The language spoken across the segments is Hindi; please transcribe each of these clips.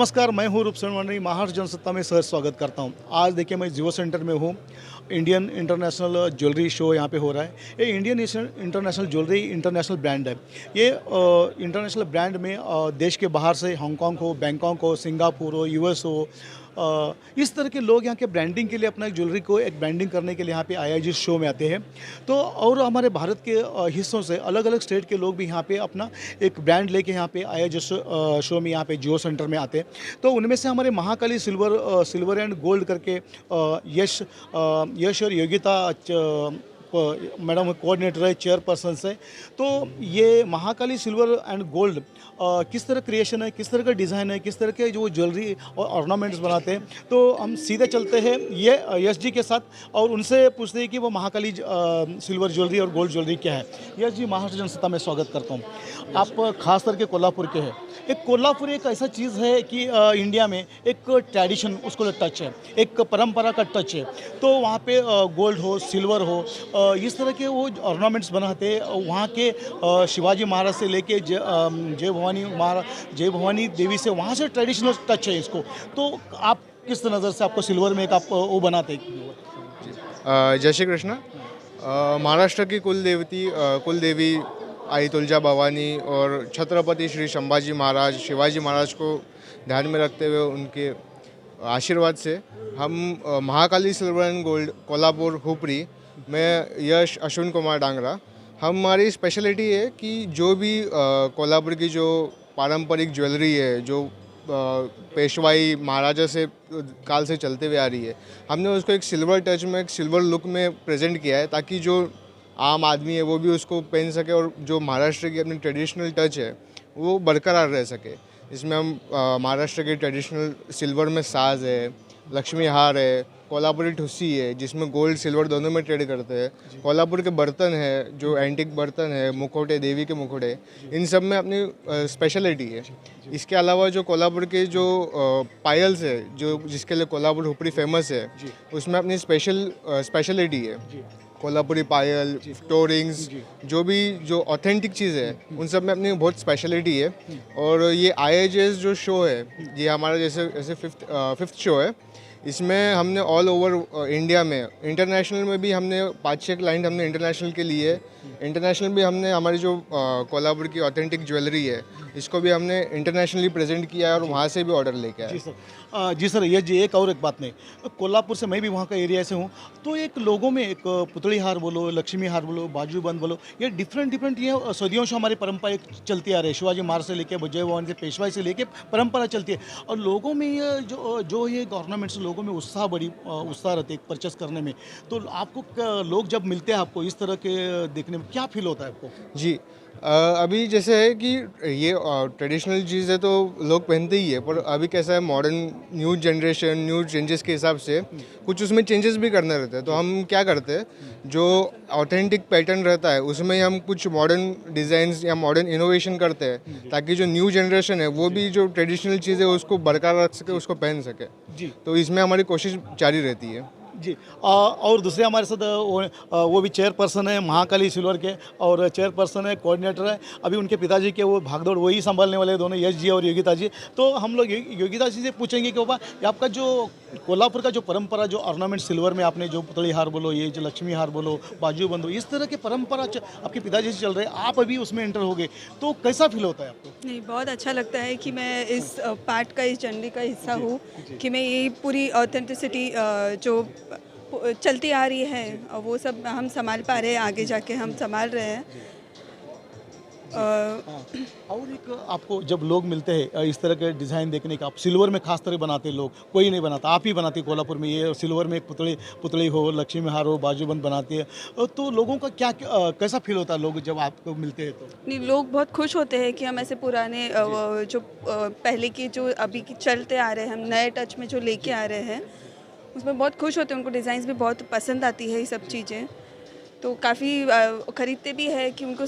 नमस्कार, मैं हूँ रूपसेन मंडरी, महाराष्ट्र जनसत्ता में सहर्ष स्वागत करता हूँ। आज देखिए मैं जियो सेंटर में हूँ। इंडियन इंटरनेशनल ज्वेलरी शो यहाँ पे हो रहा है। ये Indian international jewellery international brand है। ये इंटरनेशनल ब्रांड में देश के बाहर से हांगकांग हो, बैंकॉक हो, सिंगापुर हो, यूएस हो, इस तरह के लोग यहाँ के ब्रांडिंग के लिए अपना एक ज्वेलरी को एक ब्रांडिंग करने के लिए यहाँ पे आयोजित शो में आते हैं। तो और हमारे भारत के हिस्सों से अलग अलग स्टेट के लोग भी यहाँ पे अपना एक ब्रांड लेके यहाँ पे आयोजित शो में यहाँ पे जियो सेंटर में आते हैं। तो उनमें से हमारे महाकाली सिल्वर एंड गोल्ड करके यश और योगिता मैडम कोऑर्डिनेटर है, चेयरपर्सन है। तो ये महाकाली सिल्वर एंड गोल्ड किस तरह क्रिएशन है, किस तरह का डिज़ाइन है, किस तरह के जो ज्वेलरी और ऑर्नामेंट्स बनाते हैं, तो हम सीधे चलते हैं ये यश जी के साथ और उनसे पूछते हैं कि वो महाकाली सिल्वर ज्वेलरी और गोल्ड ज्वेलरी क्या है। यश जी, महाराष्ट्र जनसत्ता में स्वागत करता हूँ। आप खास करके कोल्हापुर के हैं। एक कोल्हापुर एक ऐसा चीज़ है कि इंडिया में एक ट्रेडिशन उसको टच है, एक परंपरा का टच है। तो वहाँ पे गोल्ड हो, सिल्वर हो, इस तरह के वो ऑर्नामेंट्स बनाते हैं। वहाँ के शिवाजी महाराज से लेके जय भवानी देवी से, वहाँ से ट्रेडिशनल टच है इसको। तो आप किस नज़र से आपको सिल्वर में एक आप वो बनाते हैं? जय श्री कृष्ण। महाराष्ट्र की कुलदेवी आई तुलजा भवानी और छत्रपति श्री संभाजी महाराज, शिवाजी महाराज को ध्यान में रखते हुए उनके आशीर्वाद से हम Mahakali silver and gold Kolhapur Hupari में यश अश्विन कुमार डांगरा, हमारी स्पेशलिटी है कि जो भी कोल्हापुर की जो पारंपरिक ज्वेलरी है, जो पेशवाई महाराजा से काल से चलते हुए आ रही है, हमने उसको एक सिल्वर टच में, एक सिल्वर लुक में प्रेजेंट किया है ताकि जो आम आदमी है वो भी उसको पहन सके और जो महाराष्ट्र की अपनी ट्रेडिशनल टच है वो बरकरार रह सके। इसमें हम महाराष्ट्र के ट्रेडिशनल सिल्वर में साज है, लक्ष्मी हार है, कोल्हापुरी ठुस्सी है जिसमें गोल्ड सिल्वर दोनों में ट्रेड करते हैं, कोल्हापुर के बर्तन है जो एंटिक बर्तन है, मुखौटे, देवी के मुखौटे, इन सब में अपनी स्पेशलिटी है। इसके अलावा जो कोल्हापुर के जो पायल्स है, जो जिसके लिए कोल्हापुर हुपरी फेमस है, उसमें अपनी स्पेशलिटी है। कोल्हापुरी पायल, टोरिंग्स, जो ऑथेंटिक चीज़ है उन सब में अपनी बहुत स्पेशलिटी है। और ये IIJS जो शो है, ये हमारा जैसे फिफ्थ शो है। इसमें हमने ऑल ओवर इंडिया में, इंटरनेशनल में भी हमने 5-6 क्लाइंट हमने इंटरनेशनल के लिए, इंटरनेशनल भी हमने हमारी जो कोल्हापुर की ऑथेंटिक ज्वेलरी है इसको भी हमने इंटरनेशनली प्रेजेंट किया है और वहाँ से भी ऑर्डर लेके आए। जी सर, ये जी एक और एक बात नहीं, कोल्हापुर से मैं भी वहाँ का एरिया से हूँ। तो एक लोगों में एक पुतली हार बोलो, लक्ष्मी हार बोलो, बाजूबंद बोलो, ये डिफरेंट ये सदियों से हमारी परंपरा एक चलती आ रही है। शिवाजी महाराज से लेके जय भवानी से, पेशवाई से लेके परंपरा चलती है। और लोगों में ये जो ये गवर्नमेंट्स, लोगों में उत्साह रहती है परचेस करने में। तो आपको लोग जब मिलते हैं आपको इस तरह के देखने में क्या फील होता है आपको? जी, अभी जैसे है कि ये ट्रेडिशनल चीज़ है तो लोग पहनते ही है, पर अभी कैसा है, modern new generation, new changes के हिसाब से कुछ उसमें चेंजेस भी करने रहते हैं। तो हम क्या करते हैं, जो ऑथेंटिक पैटर्न रहता है उसमें हम कुछ मॉडर्न डिज़ाइंस या मॉडर्न इनोवेशन करते हैं ताकि जो न्यू जनरेशन है वो भी जो ट्रेडिशनल चीज़ है उसको बरकरार रख सके, उसको पहन सके। जी, तो इसमें हमारी कोशिश जारी रहती है। जी। और दूसरे हमारे साथ वो भी चेयरपर्सन है महाकाली सिल्वर के, और चेयरपर्सन है, कोऑर्डिनेटर है। अभी उनके पिताजी के वो भागदौड़ वही संभालने वाले दोनों, यश जी और योगिता जी। तो हम लोग योगिता जी से पूछेंगे कि बाबा, आपका जो कोल्हापुर का जो परंपरा, जो ऑर्नामेंट सिल्वर में आपने जो पुतली हार बोलो, ये जो लक्ष्मी हार बोलो, बाजूबंद, इस तरह के परंपरा आपके पिताजी से चल रहे हैं, आप अभी उसमें एंटर हो गए, तो कैसा फील होता है आपको? नहीं, बहुत अच्छा लगता है कि मैं इस पार्ट का, इस जर्नी का हिस्सा हूँ, कि मैं ये पूरी ऑथेंटिसिटी जो चलती आ रही है वो सब हम संभाल पा रहे हैं, आगे जाके हम संभाल रहे हैं। और एक आपको जब लोग मिलते हैं इस तरह के डिज़ाइन देखने का, आप सिल्वर में खास तरह बनाते हैं, लोग कोई नहीं बनाता, आप ही बनाते कोल्हापुर में। ये सिल्वर में एक पुतली हो, लक्ष्मी हार हो, बाजूबंद बनाती है। तो लोगों का कैसा फील होता है लोग जब आपको मिलते हैं? तो नहीं, लोग बहुत खुश होते हैं कि हम ऐसे पुराने जो पहले के जो अभी की चलते आ रहे हैं, हम नए टच में जो लेके आ रहे हैं उसमें बहुत खुश होते हैं। उनको डिज़ाइंस भी बहुत पसंद आती है ये सब चीज़ें, तो काफ़ी ख़रीदते भी है कि उनको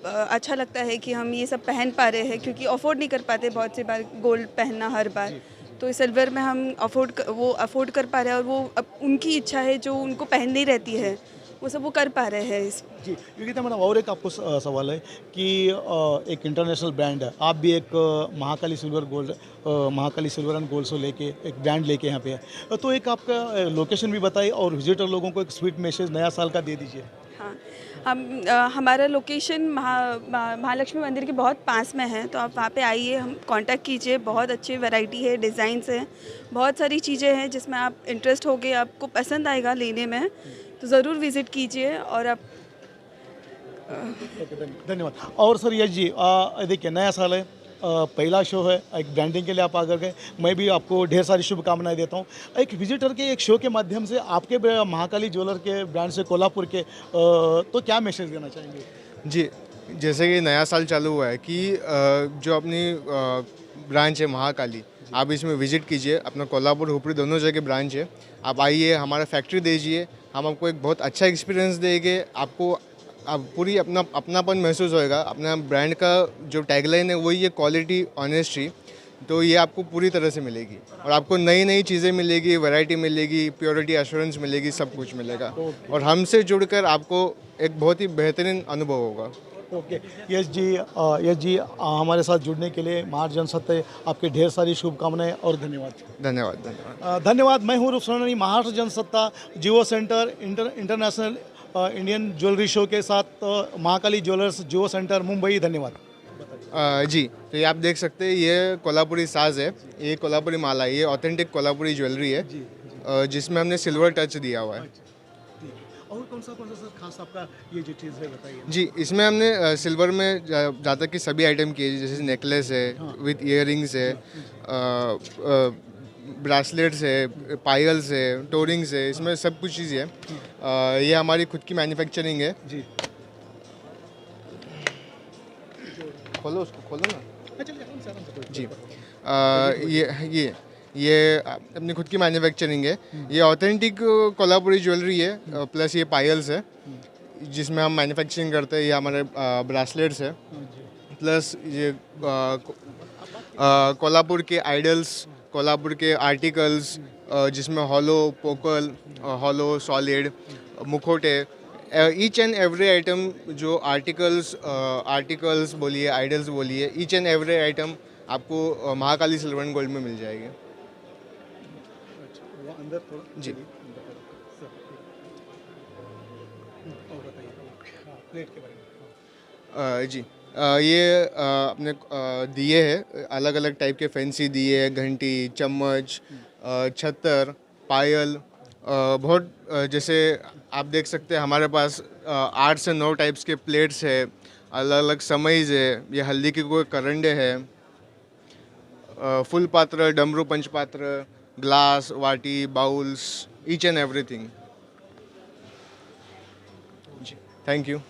अच्छा लगता है कि हम ये सब पहन पा रहे हैं, क्योंकि अफोर्ड नहीं कर पाते बहुत सी बार गोल्ड पहनना हर बार। तो सिल्वर में हम अफोर्ड कर पा रहे हैं, और वो अब उनकी इच्छा है जो उनको पहननी रहती है, वो सब वो कर पा रहे हैं इस जी, योगिता मैडम और एक आपको सवाल है कि एक इंटरनेशनल ब्रांड है, आप भी एक Mahakali silver gold Mahakali silver and gold से लेके एक ब्रांड लेके यहाँ पे है, तो एक आपका लोकेशन भी बताइए और विजिटर लोगों को एक स्वीट मैसेज नया साल का दे दीजिए। हाँ हमारा लोकेशन महालक्ष्मी मंदिर के बहुत पास में है, तो आप वहाँ पे आइए, हम कांटेक्ट कीजिए। बहुत अच्छी वैरायटी है, डिज़ाइंस हैं, बहुत सारी चीज़ें हैं जिसमें आप इंटरेस्ट होगे, आपको पसंद आएगा लेने में, तो ज़रूर विज़िट कीजिए। और आप धन्यवाद। और सर यश जी, देखिए नया साल है, पहला शो है, एक ब्रांडिंग के लिए आप आकर गए, मैं भी आपको ढेर सारी शुभकामनाएं देता हूँ। एक विजिटर के एक शो के माध्यम से आपके महाकाली ज्वेलर के ब्रांड से कोल्हापुर के तो क्या मैसेज देना चाहेंगे? जी, जैसे कि नया साल चालू हुआ है कि जो अपनी ब्रांच है महाकाली, आप इसमें विजिट कीजिए। अपना कोल्हापुर हुपरी दोनों जगह ब्रांच है, आप आइए, हमारा फैक्ट्री दीजिए, हम आपको एक बहुत अच्छा एक्सपीरियंस देंगे। आपको आप पूरी अपनापन महसूस होएगा। अपना ब्रांड का जो टैगलाइन है वही है क्वालिटी ऑनेस्टी, तो ये आपको पूरी तरह से मिलेगी और आपको नई नई चीज़ें मिलेगी, वैरायटी मिलेगी, प्योरिटी एश्योरेंस मिलेगी, सब कुछ मिलेगा और हमसे जुड़कर आपको एक बहुत ही बेहतरीन अनुभव होगा। ओके, यश जी हमारे साथ जुड़ने के लिए महाजन सत्य आपके ढेर सारी शुभकामनाएं और धन्यवाद। धन्यवाद धन्यवाद। धन्यवाद। मैं हूँ Roopsoni, Maharashtra Jansatta Jio centre international Indian jewellery show के साथ महाकाली ज्वेलर्स जियो सेंटर मुंबई। धन्यवाद। जी, तो ये आप देख सकते हैं, ये कोल्हापुरी साज है, ये कोल्हापुरी माला है, ये ऑथेंटिक कोल्हापुरी ज्वेलरी है जिसमें हमने सिल्वर टच दिया हुआ है। और कौन सा सर खास आपका ये जो चीज़ है बताइए? जी, इसमें हमने सिल्वर में ज़्यादा तक की सभी आइटम किए, जैसे नेकलेस है, विथ ईयरिंग्स है, ब्रासलेट्स है, पायल्स है, टोरिंग्स है, इसमें सब कुछ चीज़ है। ये हमारी खुद की मैन्युफैक्चरिंग है। जी, खोलो उसको, खोलो ना। अच्छा आराम से आराम से। जी, ये अपनी खुद की मैन्युफैक्चरिंग है। ये ऑथेंटिक कोल्हापुरी ज्वेलरी है, प्लस ये पायल्स है जिसमें हम मैन्युफैक्चरिंग करते हैं। ये हमारे ब्रासलेट्स है, प्लस ये कोल्हापुर के आइडल्स, कोल्हापुर के आर्टिकल्स जिसमें हॉलो पोकल, हॉलो सॉलिड, मुखोटे, ईच एंड एवरी आइटम जो आर्टिकल्स बोलिए, आइडल्स बोलिए, ईच एंड एवरी आइटम आपको महाकाली सिल्वर एंड गोल्ड में मिल जाएगी। अंदर थोड़ा जी, प्लेट के बारे में। जी, ये अपने दिए हैं, अलग अलग टाइप के फैंसी दिए, घंटी, चम्मच, छत्तर, पायल, बहुत जैसे आप देख सकते हैं हमारे पास 8 से 9 टाइप्स के प्लेट्स है, अलग अलग समईज है, ये हल्दी के कोई करंडे है, फुल पात्र, डमरू पंचपात्र, ग्लास, वाटी, बाउल्स, ईच एंड एवरीथिंग। जी, थैंक यू।